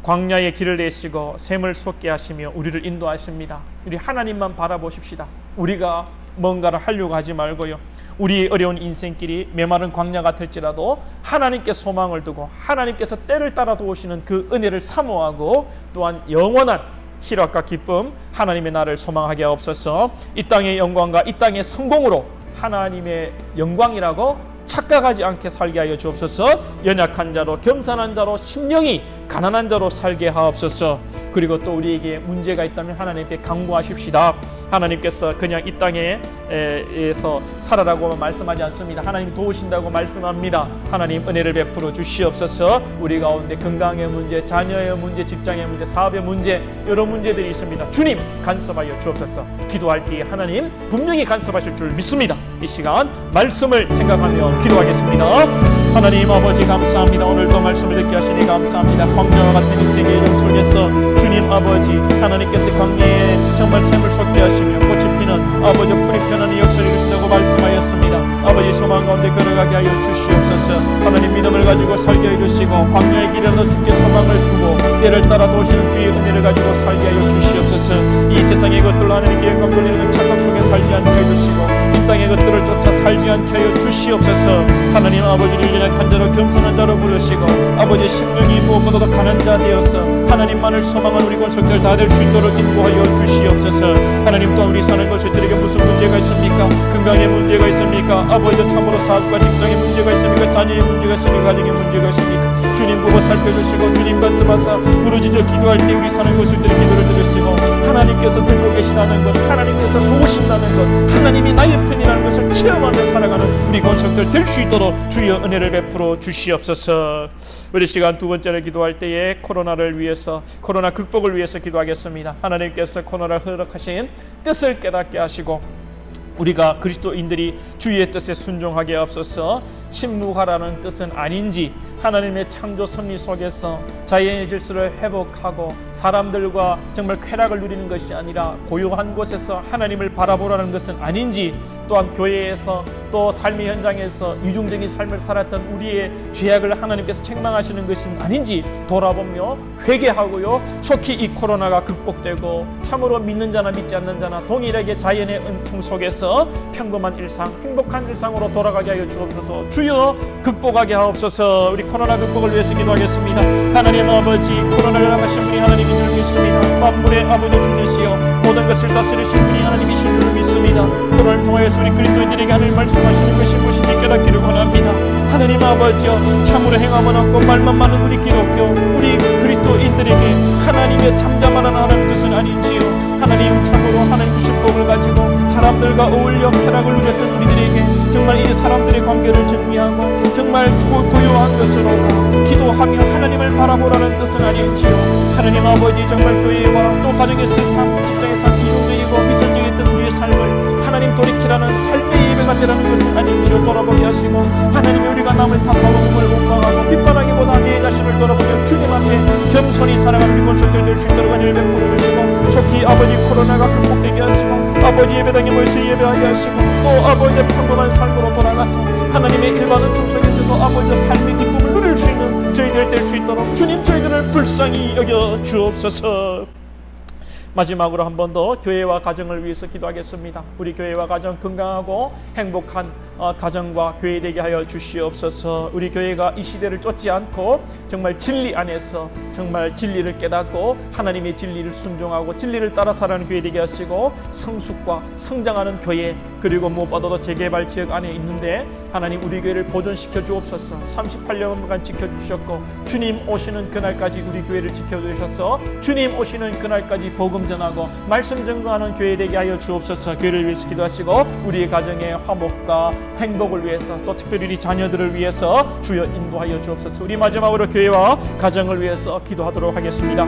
광야의 길을 내시고 샘을 솟게 하시며 우리를 인도하십니다. 우리 하나님만 바라보십시다. 우리가 뭔가를 하려고 하지 말고요, 우리의 어려운 인생길이 메마른 광야 같을지라도 하나님께 소망을 두고 하나님께서 때를 따라 도우시는 그 은혜를 사모하고 또한 영원한 희락과 기쁨, 하나님의 나라를 소망하게 하옵소서. 이 땅의 영광과 이 땅의 성공으로 하나님의 영광이라고 착각하지 않게 살게 하여 주옵소서. 연약한 자로, 겸손한 자로, 심령이 가난한 자로 살게 하옵소서. 그리고 또 우리에게 문제가 있다면 하나님께 간구하십시다. 하나님께서 그냥 이 땅에서 살아라고만 말씀하지 않습니다. 하나님 도우신다고 말씀합니다. 하나님 은혜를 베풀어 주시옵소서. 우리 가운데 건강의 문제, 자녀의 문제, 직장의 문제, 사업의 문제, 여러 문제들이 있습니다. 주님 간섭하여 주옵소서. 기도할 때 하나님 분명히 간섭하실 줄 믿습니다. 이 시간 말씀을 생각하며 기도하겠습니다. 하나님 아버지 감사합니다. 오늘도 말씀을 듣게 하시니 감사합니다. 광야와 같은 인생의 여정 속에서 주님 아버지 하나님께서 광야에 정말 샘을 솟게 하시며 꽃이 피는 아버지 풀이 편안히 역사를 이루신다고 말씀하였습니다. 아버지 소망 가운데 걸어가게 하여 주시옵소서. 하나님 믿음을 가지고 살게 해주시고 광야의 길에서 주께 소망을 두고 때를 따라 도우시는 주의 은혜를 가지고 살게 하여 주시옵소서. 이 세상의 것들로 하나님께 영광 돌리는 착각 속에 살지 않게 해주시고 이 땅의 것들을 쫓아 살지 않게 하여 주시옵소서. 하나님 아버지를 연약한 자로 겸손한 자로 부르시고 아버지 심령이 무엇보다도 가난 자 되어서 하나님만을 소망한 우리 권속들 다 될 수 있도록 인도하여 주시옵소서. 하나님 또한 우리 사는 것들에게 무슨 문제가 있습니까? 건강에 문제가 있습니까? 아버지 참으로 사업과 직장에 문제가 있습니까? 자녀의 문제가 있습니까? 가정에 문제가 있습니까? 주님 보고 살펴주시고 주님 말씀하사 부르짖어 기도할 때 우리 사는 것들의 기도를 들으시고 하나님께서 들고 계시다는 것, 하나님께서 도우신다는 것, 하나님이 나의 편이라는 것을 체험하며 살아가는 우리 권속들 될 수 있도록 주의 은혜를 베풀어 주시옵소서. 우리 시간 두 번째로 기도할 때에 코로나를 위해서, 코로나 극복을 위해서 기도하겠습니다. 하나님께서 코로나를 허락하신 뜻을 깨닫게 하시고 우리가 그리스도인들이 주의 뜻에 순종하게 하옵소서. 침묵하라는 뜻은 아닌지 하나님의 창조 섭리 속에서 자연의 질서를 회복하고 사람들과 정말 쾌락을 누리는 것이 아니라 고요한 곳에서 하나님을 바라보라는 것은 아닌지, 또한 교회에서 또 삶의 현장에서 이중적인 삶을 살았던 우리의 죄악을 하나님께서 책망하시는 것은 아닌지 돌아보며 회개하고요, 속히 이 코로나가 극복되고 참으로 믿는 자나 믿지 않는 자나 동일하게 자연의 은총 속에서 평범한 일상, 행복한 일상으로 돌아가게 하여 주옵소서. 주여 극복하게 하옵소서. 우리 코로나 극복을 위해서 기도하겠습니다. 하나님 아버지, 코로나를 당하신 분이 하나님인 줄 믿습니다. 만물의 아버지 주제시여 모든 것을 다스리신 분이 하나님이신 줄 믿습니다. 코로나를 통하여서 우리 그리스도인들에게 하나님 말씀하시는 것이 무엇인지 깨닫기를 원합니다. 하나님 아버지여, 참으로 행함은 없고 말만 많은 우리 기독교, 우리 그리스도인들에게 하나님의 잠잠하는 하나님 뜻은 아닌지요. 하나님 참으로 하나님 주신 복을 가지고 사람들과 어울려 쾌락을 누렸던 우리들에게 정말 이 사람들의 관계를 정리하고 정말 고요한 것으로 기도하며 하나님을 바라보라는 뜻은 아닌지요. 하나님 아버지, 정말 교회와 또 가정에서의 삶, 직장의 삶, 이용적이고 미선적이었던 우리의 삶을 하나님 돌이키라는 삶의 예배가 되라는 것은 아닌지요. 돌아보게 하시고 하나님이 우리가 남을 탓하고 몸을 원망하고 비판하기보다 내 자신을 돌아보며 주님 앞에 겸손히 살아가는 우리 권속들 될 수 있도록 은혜를 베풀어 주시고 속히 아버지 코로나가 극복되게 하시고 아버지 예배당에 모여서 예배하게 하시고 또 아버지의 평범한 삶으로 돌아가서 하나님의 일반 은총 속에서도 아버지의 삶의 기쁨을 누릴 수 있는 저희들 될 수 있도록 주님 저희들을 불쌍히 여겨 주옵소서. 마지막으로 한 번 더 교회와 가정을 위해서 기도하겠습니다. 우리 교회와 가정 건강하고 행복한 가정과 교회 되게 하여 주시옵소서. 우리 교회가 이 시대를 쫓지 않고 정말 진리 안에서 정말 진리를 깨닫고 하나님의 진리를 순종하고 진리를 따라 살아가는 교회 되게 하시고, 성숙과 성장하는 교회, 그리고 무엇보다도 재개발 지역 안에 있는데 하나님 우리 교회를 보존시켜 주옵소서. 38년간 지켜주셨고 주님 오시는 그날까지 우리 교회를 지켜주셔서 주님 오시는 그날까지 복음 전하고 말씀 전거하는 교회 되게 하여 주옵소서. 교회를 위해서 기도하시고 우리의 가정의 화목과 행복을 위해서, 또 특별히 우리 자녀들을 위해서 주여 인도하여 주옵소서. 우리 마지막으로 교회와 가정을 위해서 기도하도록 하겠습니다.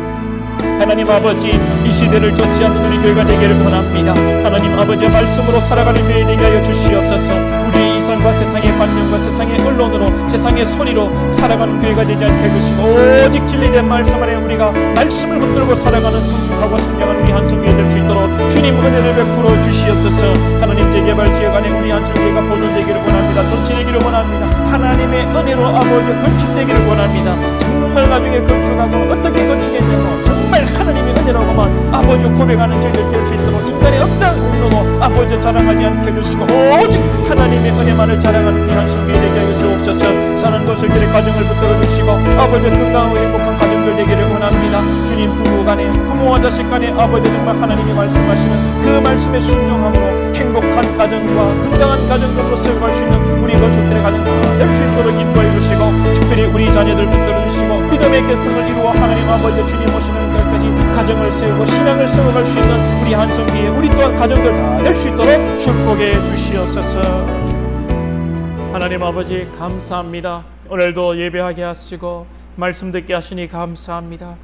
하나님 아버지, 이 시대를 쫓지 않는 우리 교회가 되기를 원합니다. 하나님 아버지의 말씀으로 살아가는 교회 되게 하여 주시옵소서. 우리의 이성과 세상의 관념과 세상의 언론으로, 세상의 소리로 살아가는 교회가 되지 않게 해주시고, 오직 진리된 말씀 안에 우리가 말씀을 붙들고 살아가는 성숙하고 성장하는 우리 한성교회 될 수 있도록 주님 은혜를 베풀어 주시옵소서. 하나님 재개발 지역 안에 우리 한성교회가 보존되기를 원합니다. 존치되기를 원합니다. 하나님의 은혜로 아버지 건축되기를 원합니다. 정말 나중에 건축하고 어떻게 건축했냐고 정말 하나님의 은혜라고만 아버지 고백하는 저희들 될 수 있도록 인간의 어떠한 공로도 아버지 자랑하지 않게 해주시고, 오직 하나님의 은혜만을 자랑하는 우리 한성교회 되게 하여 주옵소서. 사는 것들의 가정을 붙들어 주시고 아버지 건강하고 행복한 가정들 되기를 원합니다. 주님, 부부 간에, 부모와 자식 간에 아버지 정말 하나님이 말씀하시는 그 말씀에 순종함으로 행복한 가정과 건강한 가정들로 세워갈 수 있는 우리 건축들의 가정 될 수 있도록 인도해 주시고, 특별히 우리 자녀들 붙들어 주시고 믿음의 결성을 이루어 하나님 아버지 주님 오시는 것까지 가정을 세우고 신앙을 세워갈 수 있는 우리 한성교회, 우리 또한 가정들 다 될 수 있도록 축복해 주시옵소서. 하나님 아버지 감사합니다. 오늘도 예배하게 하시고 말씀 듣게 하시니 감사합니다.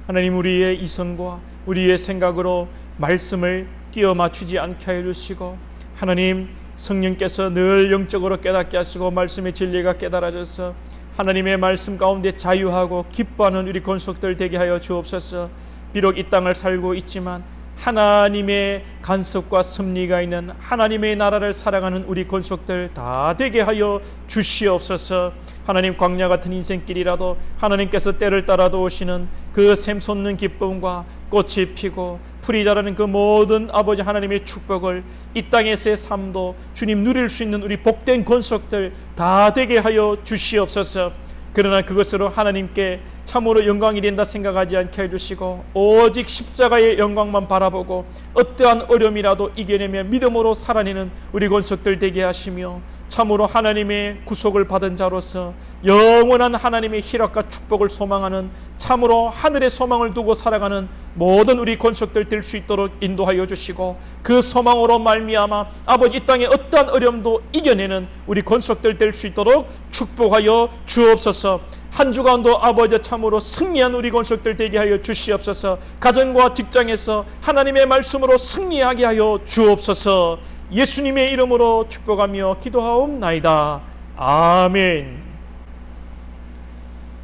하나님, 우리의 이성과 우리의 생각으로 말씀을 끼워 맞추지 않게 해주시고, 하나님 성령께서 늘 영적으로 깨닫게 하시고 말씀의 진리가 깨달아져서 하나님의 말씀 가운데 자유하고 기뻐하는 우리 권속들 되게 하여 주옵소서. 비록 이 땅을 살고 있지만 하나님의 간섭과 섭리가 있는 하나님의 나라를 살아가는 우리 권속들 다 되게 하여 주시옵소서. 하나님, 광야 같은 인생길이라도 하나님께서 때를 따라도 오시는 그 샘솟는 기쁨과 꽃이 피고 풀이 자라는 그 모든 아버지 하나님의 축복을 이 땅에서의 삶도 주님 누릴 수 있는 우리 복된 권속들 다 되게 하여 주시옵소서. 그러나 그것으로 하나님께 참으로 영광이 된다 생각하지 않게 해주시고, 오직 십자가의 영광만 바라보고 어떠한 어려움이라도 이겨내며 믿음으로 살아내는 우리 권속들 되게 하시며, 참으로 하나님의 구속을 받은 자로서 영원한 하나님의 희락과 축복을 소망하는, 참으로 하늘의 소망을 두고 살아가는 모든 우리 권속들 될 수 있도록 인도하여 주시고, 그 소망으로 말미암아 아버지 이 땅의 어떠한 어려움도 이겨내는 우리 권속들 될 수 있도록 축복하여 주옵소서. 한 주간도 아버지 참으로 승리한 우리 권속들 되게 하여 주시옵소서. 가정과 직장에서 하나님의 말씀으로 승리하게 하여 주옵소서. 예수님의 이름으로 축복하며 기도하옵나이다. 아멘.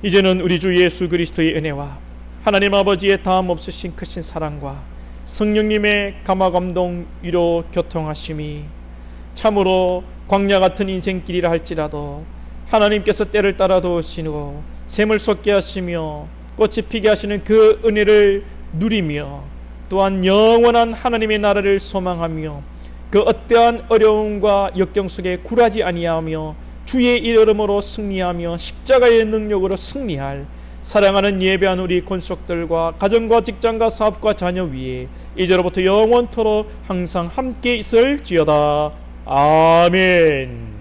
이제는 우리 주 예수 그리스도의 은혜와 하나님 아버지의 다음 없으신 크신 사랑과 성령님의 감화감동 위로 교통하심이, 참으로 광야 같은 인생길이라 할지라도 하나님께서 때를 따라 도우시고 샘을 솟게 하시며 꽃이 피게 하시는 그 은혜를 누리며, 또한 영원한 하나님의 나라를 소망하며 그 어떠한 어려움과 역경 속에 굴하지 아니하며 주의 이름으로 승리하며 십자가의 능력으로 승리할 사랑하는 예배한 우리 권속들과 가정과 직장과 사업과 자녀 위에 이제로부터 영원토록 항상 함께 있을지어다. 아멘.